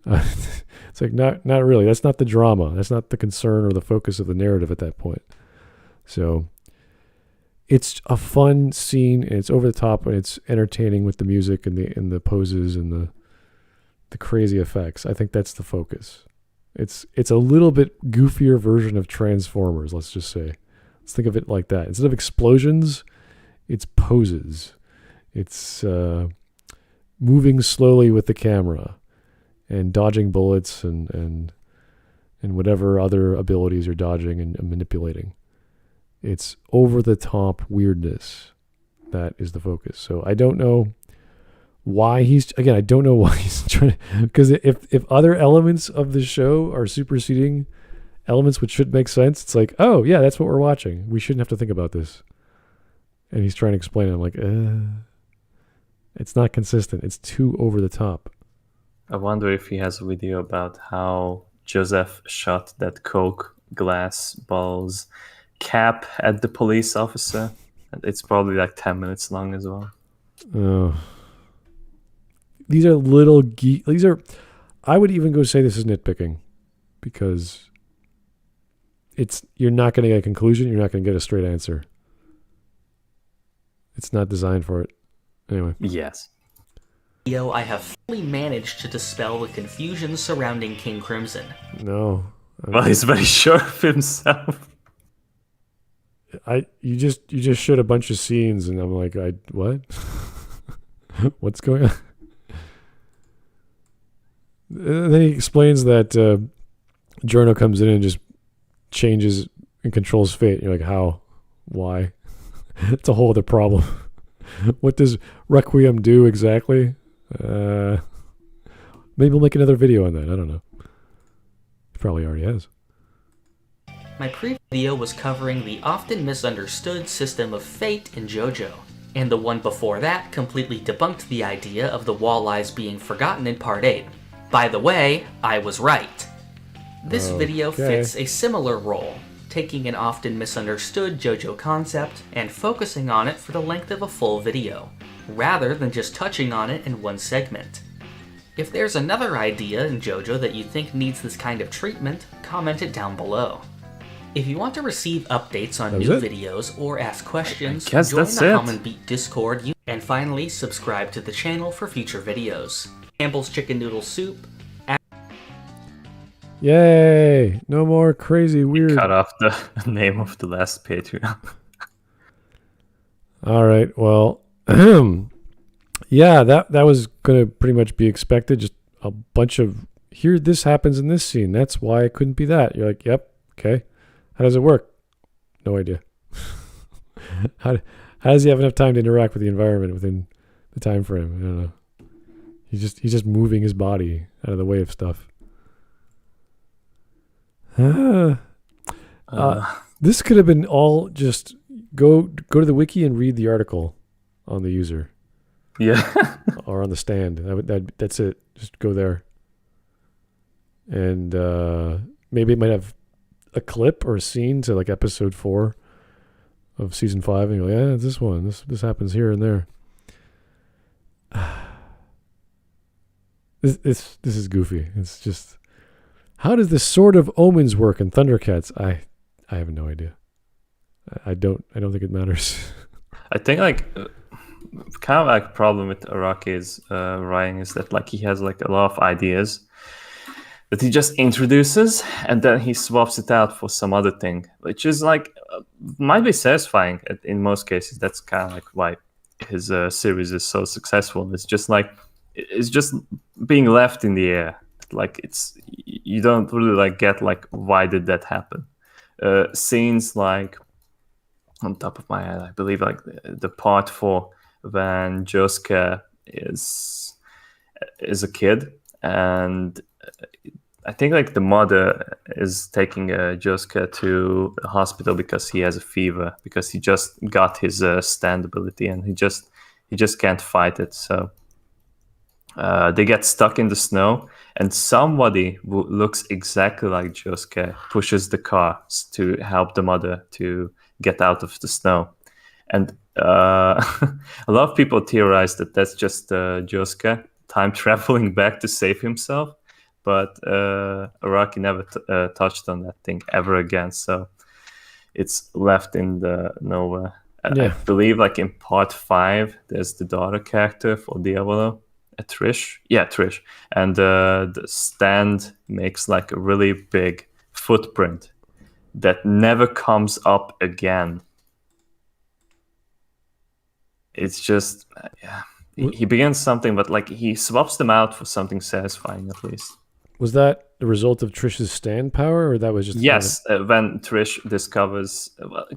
It's like, not really. That's not the drama. That's not the concern or the focus of the narrative at that point. So it's a fun scene, and it's over the top, and it's entertaining with the music and the poses and the crazy effects. I think that's the focus. It's a little bit goofier version of Transformers, let's just say. Let's think of it like that. Instead of explosions, it's poses. It's moving slowly with the camera and dodging bullets and whatever other abilities you're dodging and manipulating. It's over-the-top weirdness. That is the focus. So I don't know why I don't know why he's trying to, because if other elements of the show are superseding elements which should make sense, it's like, oh, yeah, that's what we're watching. We shouldn't have to think about this. And he's trying to explain it. I'm like, it's not consistent. It's too over the top. I wonder if he has a video about how Joseph shot that Coke glass balls cap at the police officer. It's probably like 10 minutes long as well. Oh. These are little I would even go say this is nitpicking, because you're not going to get a conclusion. You're not going to get a straight answer. It's not designed for it. Anyway. Yes. I have fully managed to dispel the confusion surrounding King Crimson. No. Well, he's very sure of himself. You just showed a bunch of scenes, and I'm like, what? What's going on? And then he explains that Giorno comes in and just changes and controls fate. You're like, how? Why? It's a whole other problem. What does Requiem do exactly? Maybe we'll make another video on that. I don't know. He probably already has. My previous video was covering the often misunderstood system of fate in JoJo, and the one before that completely debunked the idea of the walleyes being forgotten in Part 8. By the way, I was right. This video fits a similar role, taking an often misunderstood JoJo concept and focusing on it for the length of a full video, rather than just touching on it in one segment. If there's another idea in JoJo that you think needs this kind of treatment, comment it down below. If you want to receive updates on new videos or ask questions, join the Common Beat Discord, and finally subscribe to the channel for future videos. Campbell's Chicken Noodle Soup. Yay! No more crazy weird. Cut off the name of the last Patreon. All right. Well, yeah, that was gonna pretty much be expected. Just a bunch of this happens in this scene. That's why it couldn't be that. You're like, yep, okay. How does it work? No idea. How does he have enough time to interact with the environment within the time frame? I don't know. He's just moving his body out of the way of stuff. This could have been all just go to the wiki and read the article on the user. Yeah. Or on the stand. That's it. Just go there. And maybe it might have a clip or a scene to like episode 4 of season 5, and you're like, yeah, this one. This happens here and there. This is goofy. It's just, how does the Sword of Omens work in Thundercats? I have no idea. I don't think it matters. I think kind of like problem with Araki's writing is that like he has like a lot of ideas that he just introduces and then he swaps it out for some other thing, which is like might be satisfying in most cases. That's kind of like why his series is so successful. It's just being left in the air. Like you don't really like get like why did that happen. Scenes like on top of my head, I believe like the part 4 when Josuke is a kid, and I think like the mother is taking Josuke to the hospital because he has a fever, because he just got his stand ability and he just can't fight it. So they get stuck in the snow, and somebody who looks exactly like Josuke pushes the car to help the mother to get out of the snow. And a lot of people theorize that that's just Josuke time traveling back to save himself. But Araki never touched on that thing ever again. So it's left in the nowhere. I believe like in part 5, there's the daughter character for Diavolo, Trish. Yeah, Trish. And the stand makes like a really big footprint that never comes up again. It's just, he begins something, but like he swaps them out for something satisfying at least. Was that the result of Trish's stand power, or that was just yes? When Trish discovers,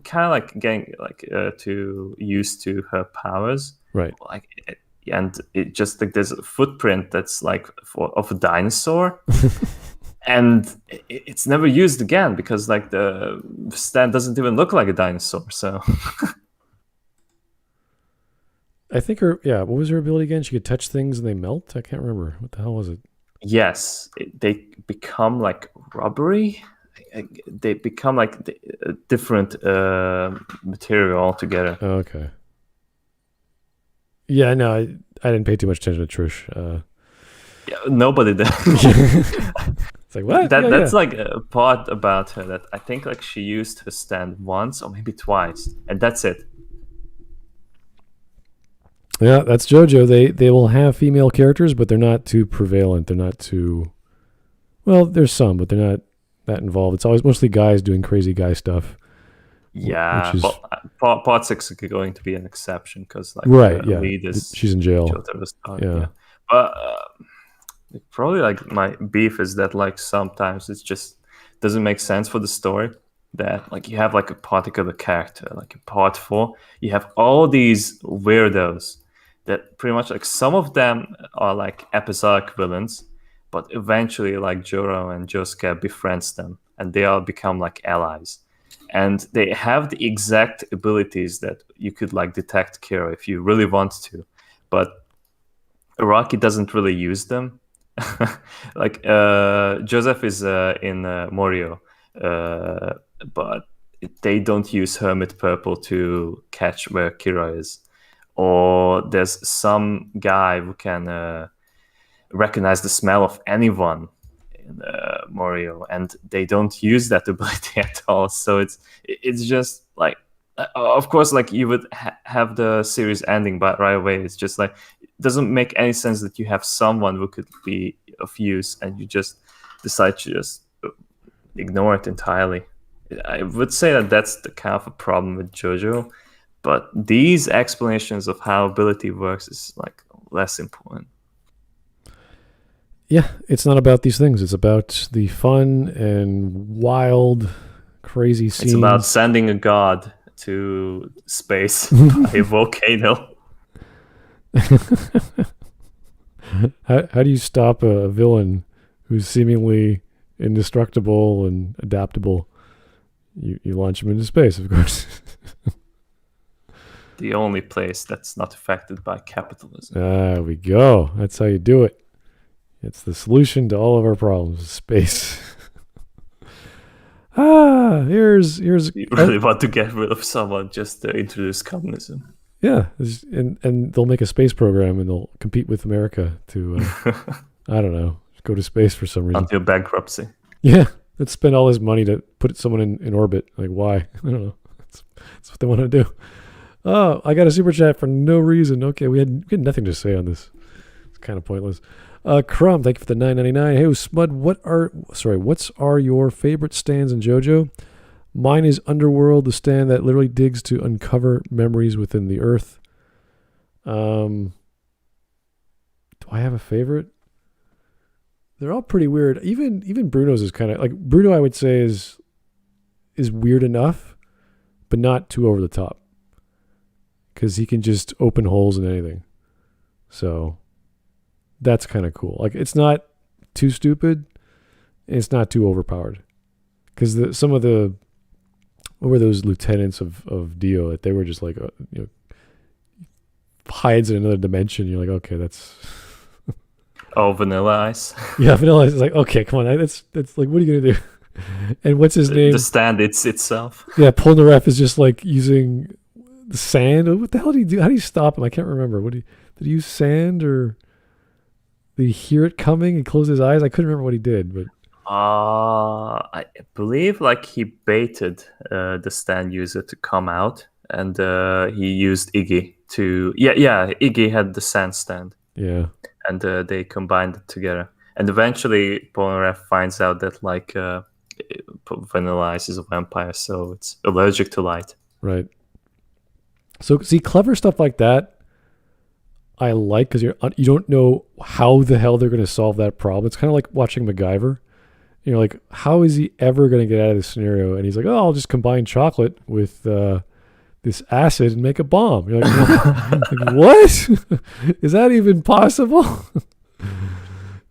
kind of like getting like to used to her powers, right? Like, and it just like there's a footprint that's like of a dinosaur, and it's never used again because like the stand doesn't even look like a dinosaur. So. I think what was her ability again? She could touch things and they melt? I can't remember. What the hell was it? Yes, they become like rubbery. They become like a different material altogether. Oh, okay. Yeah, no, I didn't pay too much attention to Trish. Yeah, nobody did. It's like, what? That's like a part about her that I think like she used her stand once or maybe twice, and that's it. Yeah, that's JoJo. They will have female characters, but they're not too prevalent. They're not too... Well, there's some, but they're not that involved. It's always mostly guys doing crazy guy stuff. Yeah, but part 6 is going to be an exception because like lead is she's in jail. Yeah. But probably like my beef is that like sometimes it just doesn't make sense for the story. That like you have like a particular character, like in part 4, you have all these weirdos that pretty much like some of them are like episodic villains, but eventually like Joro and Josuke befriends them and they all become like allies. And they have the exact abilities that you could like detect Kira if you really want to, but Araki doesn't really use them. Like Joseph is in Morio, but they don't use Hermit Purple to catch where Kira is. Or there's some guy who can recognize the smell of anyone in Morio, and they don't use that ability at all. So it's just like, of course, like you would have the series ending, but right away it's just like it doesn't make any sense that you have someone who could be of use and you just decide to just ignore it entirely. I would say that that's the kind of a problem with JoJo, but these explanations of how ability works is like less important. Yeah, it's not about these things. It's about the fun and wild, crazy scenes. It's about sending a god to space by a volcano. How do you stop a villain who's seemingly indestructible and adaptable? You launch him into space, of course. The only place that's not affected by capitalism. There we go. That's how you do it. It's the solution to all of our problems, space. Here's You really want to get rid of someone just to introduce communism. Yeah, and they'll make a space program and they'll compete with America to, I don't know, go to space for some reason. Until bankruptcy. Yeah, let's spend all this money to put someone in orbit. Like, why? I don't know. That's what they want to do. Oh, I got a super chat for no reason. Okay, we had nothing to say on this. It's kind of pointless. Crumb, thank you for the $9.99. Hey, Smud, what's are your favorite stands in JoJo? Mine is Underworld, the stand that literally digs to uncover memories within the earth. Do I have a favorite? They're all pretty weird. Even Bruno's is kind of like Bruno. I would say is weird enough, but not too over the top. Because he can just open holes in anything. So that's kind of cool. Like it's not too stupid, and it's not too overpowered. Because some of the what were those lieutenants of Dio that they were just like hides in another dimension. You're like, okay, that's Vanilla Ice. Yeah, Vanilla Ice is like, okay, come on, that's like, what are you gonna do? And what's his name? The stand itself. Yeah, Polnareff is just like using the sand. What the hell did he do? How do you stop him? I can't remember. Did he use sand or did he hear it coming and close his eyes? I couldn't remember what he did, but I believe like he baited the stand user to come out and he used Iggy to Iggy had the sand stand, and they combined it together. And eventually, Polnareff finds out that like Vanilla Ice is a vampire, so it's allergic to light. Right. So see, clever stuff like that, I like, because you don't know how the hell they're going to solve that problem. It's kind of like watching MacGyver. You're like, how is he ever going to get out of this scenario? And he's like, oh, I'll just combine chocolate with this acid and make a bomb. You're like, like what? Is that even possible?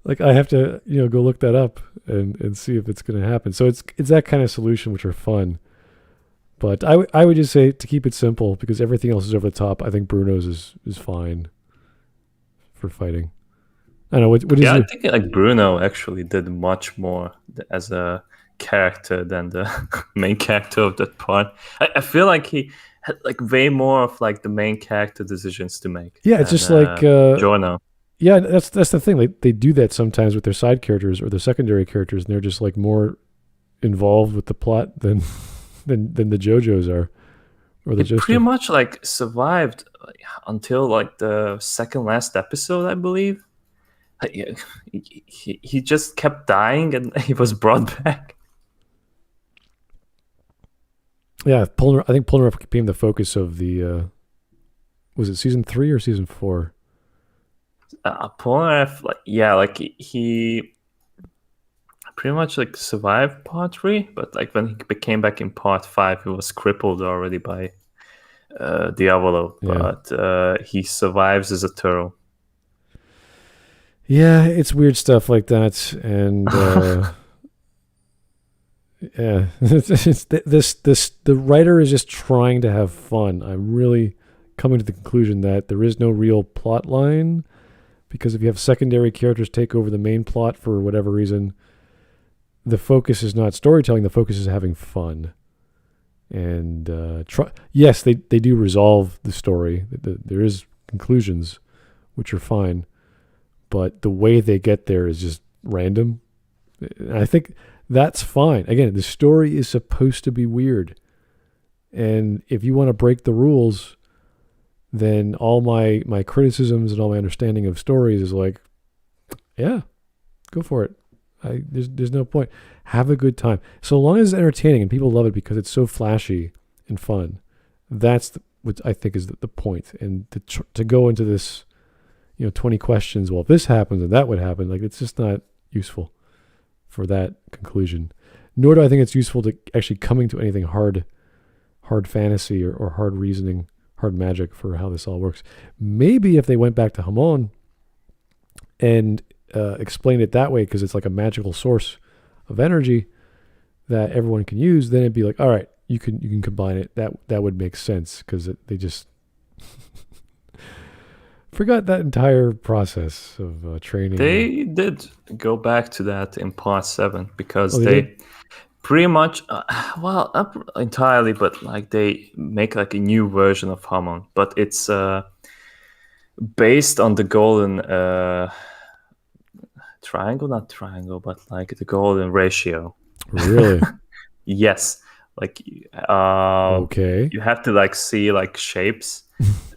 Like, I have to, go look that up and see if it's going to happen. So it's that kind of solution, which are fun. But I would just say, to keep it simple, because everything else is over the top, I think Bruno's is fine for fighting. I don't know. What is I think like Bruno actually did much more as a character than the main character of that part. I feel like he had like way more of like the main character decisions to make. Yeah, it's just like Giorno. Yeah, that's the thing. Like, they do that sometimes with their side characters or their secondary characters, and they're just like more involved with the plot than the JoJos are. Or the It pretty much like survived until like the second last episode, I believe. He just kept dying and he was brought back. Yeah, I think Polnareff became the focus of the. Was it season 3 or season 4? Polnareff, he pretty much like survived part 3, but like when he came back in part 5, he was crippled already by Diavolo. Yeah. But he survives as a turtle. Yeah, it's weird stuff like that, and yeah, the writer is just trying to have fun. I'm really coming to the conclusion that there is no real plot line, because if you have secondary characters take over the main plot for whatever reason, the focus is not storytelling. The focus is having fun, and yes, they do resolve the story. There is conclusions, which are fine. But the way they get there is just random. And I think that's fine. Again, the story is supposed to be weird. And if you want to break the rules, then all my criticisms and all my understanding of stories is like, yeah, go for it. There's no point. Have a good time. So long as it's entertaining and people love it because it's so flashy and fun, that's what I think is the point. And to go into this, 20 questions, well, if this happens and that would happen, like, it's just not useful for that conclusion. Nor do I think it's useful to actually coming to anything hard fantasy or hard reasoning, hard magic for how this all works. Maybe if they went back to Hamon and explained it that way, because it's like a magical source of energy that everyone can use, then it'd be like, all right, you can combine it. That would make sense, because they just forgot that entire process of training. They did go back to that in part 7, because they pretty much, well, not entirely, but like they make like a new version of Hamon, but it's based on the golden not triangle, but like the golden ratio. Really? Yes. Like, okay. You have to like see like shapes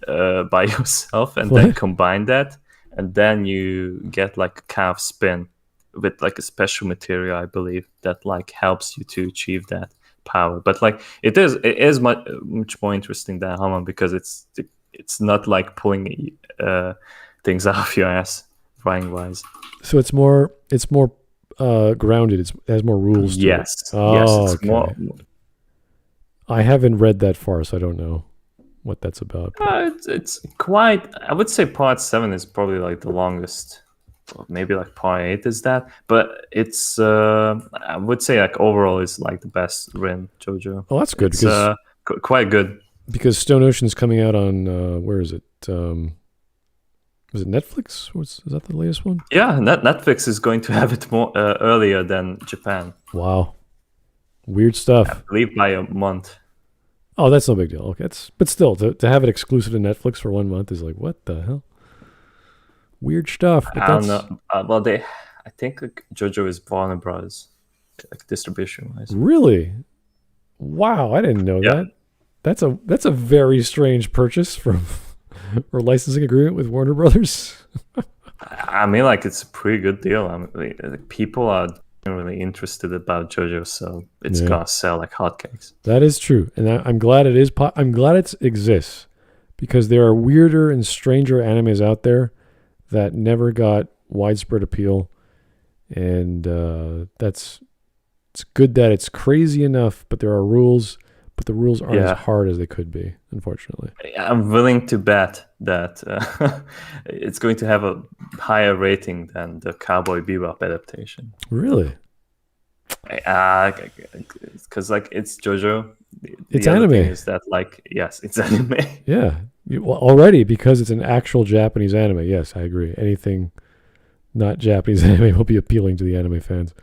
by yourself and then combine that, and then you get like a kind of spin with like a special material, I believe, that like helps you to achieve that power. But like it is much more interesting than Hamon, because it's not like pulling things out of your ass writing wise. So it's more grounded. It has more rules to it. Yes, it's okay. more. I haven't read that far, so I don't know what that's about. It's quite. I would say part 7 is probably like the longest. Maybe like part 8 is that, but it's. I would say like overall is like the best written JoJo. Oh, that's good. It's quite good. Because Stone Ocean's coming out on where is it? Was it Netflix? Is that the latest one? Yeah, Netflix is going to have it more earlier than Japan. Wow, weird stuff. I believe by a month. Oh, that's no big deal. Okay, but still, to have it exclusive to Netflix for 1 month is like, what the hell? Weird stuff. But I don't know. Well, I think like JoJo is Warner Bros. Like distribution wise. Really? Wow, I didn't know that. That's a very strange purchase from or licensing agreement with Warner Brothers. I mean, like, it's a pretty good deal. I mean, like, people are really interested about JoJo, so it's gonna sell like hotcakes. That is true, and I'm glad it is. I'm glad it exists because there are weirder and stranger animes out there that never got widespread appeal, and it's good that it's crazy enough. But there are rules, but the rules aren't as hard as they could be, unfortunately. I'm willing to bet that it's going to have a higher rating than the Cowboy Bebop adaptation. Really? Because like it's JoJo. It's other anime. thing is that like it's anime. Yeah, already because it's an actual Japanese anime. Yes, I agree. Anything not Japanese anime will be appealing to the anime fans.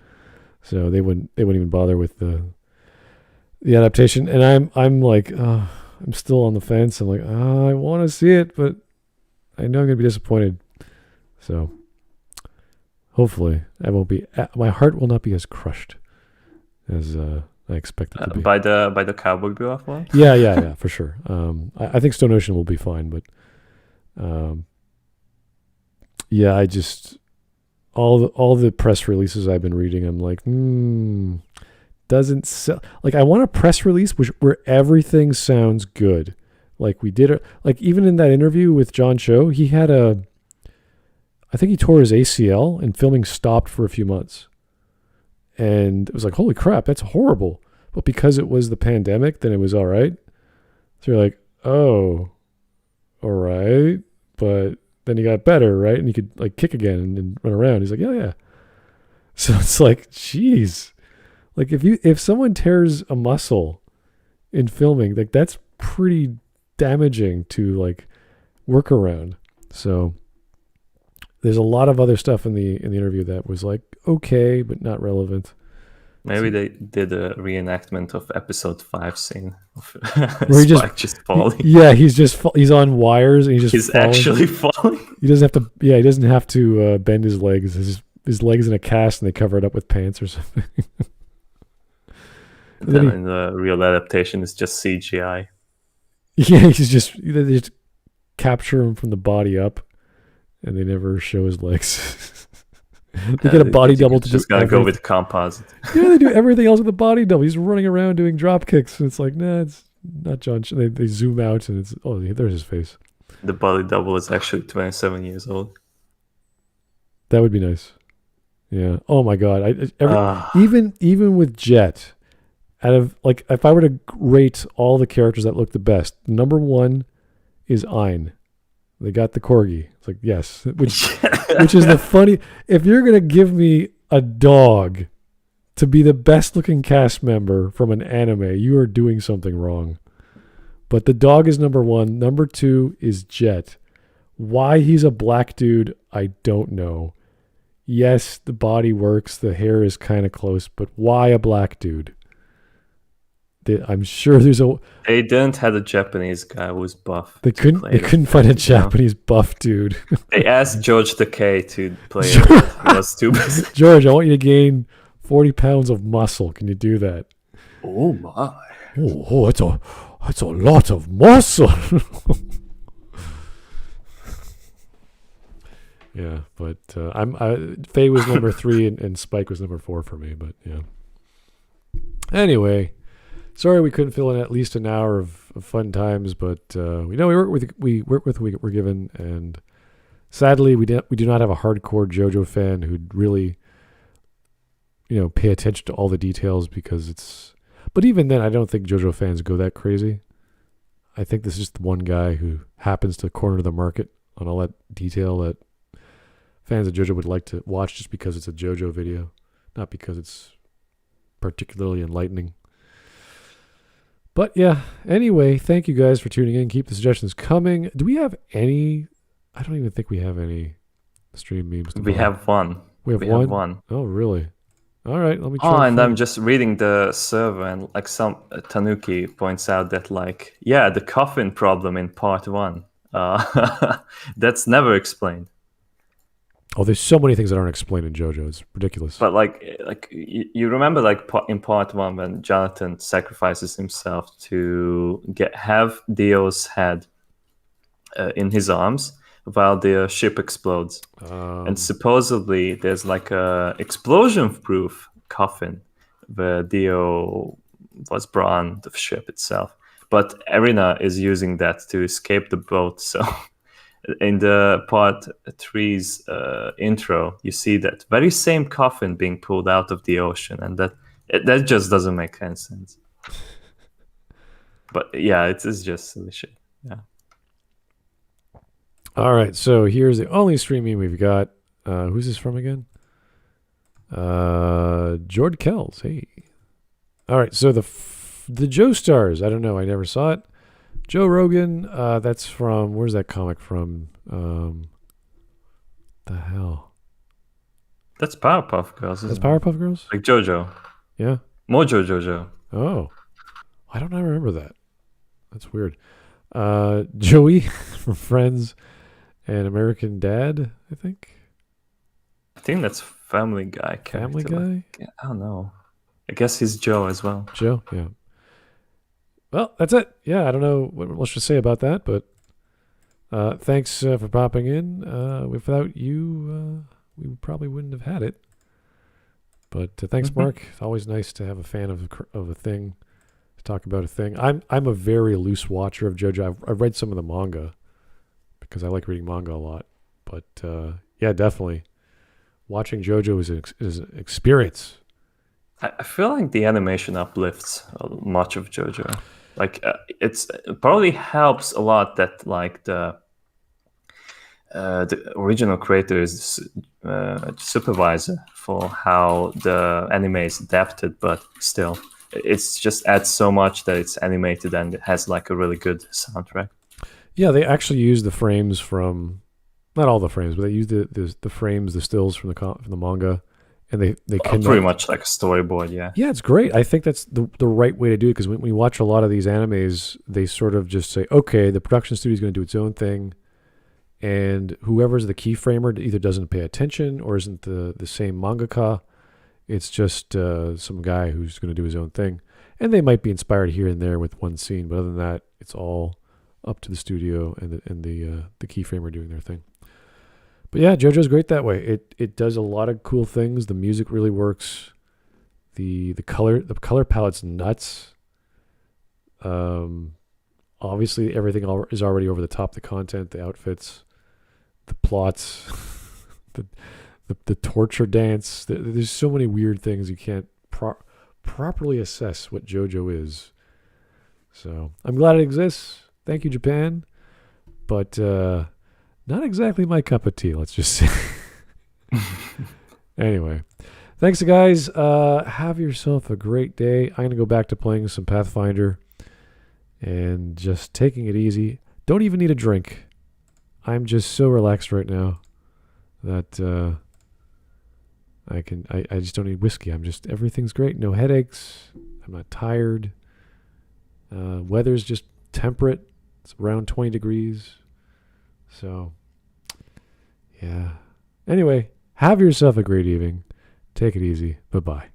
So they wouldn't even bother with the adaptation. And I'm like, I'm still on the fence. I'm like, I want to see it, but I know I'm gonna be disappointed. So hopefully I won't be. My heart will not be as crushed as I expect it to be. By the Cowboy Bebop one. Yeah, for sure. I think Stone Ocean will be fine, but I just all the press releases I've been reading, I'm like, doesn't sell. Like, I want a press release where everything sounds good. Like we did it. Like even in that interview with John Cho, he had I think he tore his ACL and filming stopped for a few months. And it was like, holy crap, that's horrible. But because it was the pandemic, then it was all right. So you're like, oh, all right. But then he got better, right? And he could like kick again and run around. He's like, yeah. So it's like, geez. Like if someone tears a muscle in filming, like that's pretty damaging to like work around. So there's a lot of other stuff in the interview that was like okay, but not relevant. Maybe they did a reenactment of episode 5 scene of where he Spike just falling. Yeah, he's on wires and he's falling. Actually falling. He doesn't have to. Yeah, he doesn't have to bend his legs. His legs in a cast and they cover it up with pants or something. Then in the real adaptation, it's just CGI. Yeah, they just capture him from the body up, and they never show his legs. They get a body double to just gotta go with composite. Yeah, they do everything else with the body double. He's running around doing drop kicks, and it's like, nah, it's not John. They zoom out, and it's there's his face. The body double is actually 27 years old. That would be nice. Yeah. Oh my god. Even with Jet. Out of like, if I were to rate all the characters that look the best, number 1 is Ein. They got the corgi. It's like, yes, which is the funny. If you're gonna give me a dog to be the best looking cast member from an anime, you are doing something wrong. But the dog is number 1. Number 2 is Jet. Why he's a black dude, I don't know. Yes, the body works. The hair is kind of close, but why a black dude? I'm sure there's They didn't have a Japanese guy who was buff. They couldn't find a Japanese buff dude. They asked George Takei to play it. He was too busy. George, I want you to gain 40 pounds of muscle. Can you do that? Oh my! Oh, that's a lot of muscle. Yeah, but Faye was number 3 and Spike was number 4 for me. But yeah. Anyway. Sorry we couldn't fill in at least an hour of fun times, but we work with what we're given, and sadly we do not have a hardcore JoJo fan who'd really, pay attention to all the details because it's. But even then, I don't think JoJo fans go that crazy. I think this is just the one guy who happens to corner the market on all that detail that fans of JoJo would like to watch just because it's a JoJo video, not because it's particularly enlightening. But yeah, anyway, thank you guys for tuning in. Keep the suggestions coming. Do we have any? I don't even think we have any stream memes. We have one. We have one? Oh, really? All right, let me try. Oh, and I'm just reading the server, and like some Tanuki points out that the coffin problem in part 1. That's never explained. Oh, there's so many things that aren't explained in JoJo. It's ridiculous. But like you remember like in part 1 when Jonathan sacrifices himself to have Dio's head in his arms while the ship explodes, and supposedly there's like a explosion-proof coffin where Dio was brought on the ship itself, but Erina is using that to escape the boat. So in the part 3's intro, you see that very same coffin being pulled out of the ocean, and that just doesn't make any sense. But yeah, it is just silly shit. Yeah. All right, so here's the only streaming we've got. Who's this from again? Jord Kells. Hey. All right, so the Joe Stars. I don't know. I never saw it. Joe Rogan. That's from. Where's that comic from? The hell. That's Powerpuff Girls. That's Powerpuff Girls. Like JoJo. Yeah. Mojo JoJo. Oh, I don't remember that. That's weird. Joey from Friends and American Dad, I think. I think that's Family Guy. Family character. Guy? Like, I don't know. I guess he's Joe as well. Joe, yeah. Well, that's it. Yeah, I don't know what else to say about that, but thanks for popping in. Without you, we probably wouldn't have had it. But thanks, Mark. It's always nice to have a fan of a thing, to talk about a thing. I'm a very loose watcher of JoJo. I've read some of the manga because I like reading manga a lot. But yeah, definitely. Watching JoJo is an experience. I feel like the animation uplifts much of JoJo. Like it probably helps a lot that like the original creator is supervisor for how the anime is adapted, but still, it's just adds so much that it's animated and it has like a really good soundtrack. Yeah, they actually use the frames from, not all the frames, but they use the frames, the stills from the manga, and they connect. Pretty much like a storyboard, yeah. Yeah, it's great. I think that's the right way to do it, because when we watch a lot of these animes, they sort of just say, okay, the production studio is going to do its own thing, and whoever's the keyframer either doesn't pay attention or isn't the same mangaka. It's just some guy who's going to do his own thing, and they might be inspired here and there with one scene, but other than that, it's all up to the studio and the keyframer doing their thing. But yeah, JoJo's great that way. It does a lot of cool things. The music really works. The color palette's nuts. Obviously everything is already over the top. The content, the outfits, the plots, the torture dance. There's so many weird things you can't properly assess what JoJo is. So I'm glad it exists. Thank you, Japan. But not exactly my cup of tea, let's just say. Anyway, thanks, guys. Have yourself a great day. I'm going to go back to playing some Pathfinder and just taking it easy. Don't even need a drink. I'm just so relaxed right now that I just don't need whiskey. Everything's great. No headaches. I'm not tired. Weather's just temperate. It's around 20 degrees. So, yeah. Anyway, have yourself a great evening. Take it easy. Bye-bye.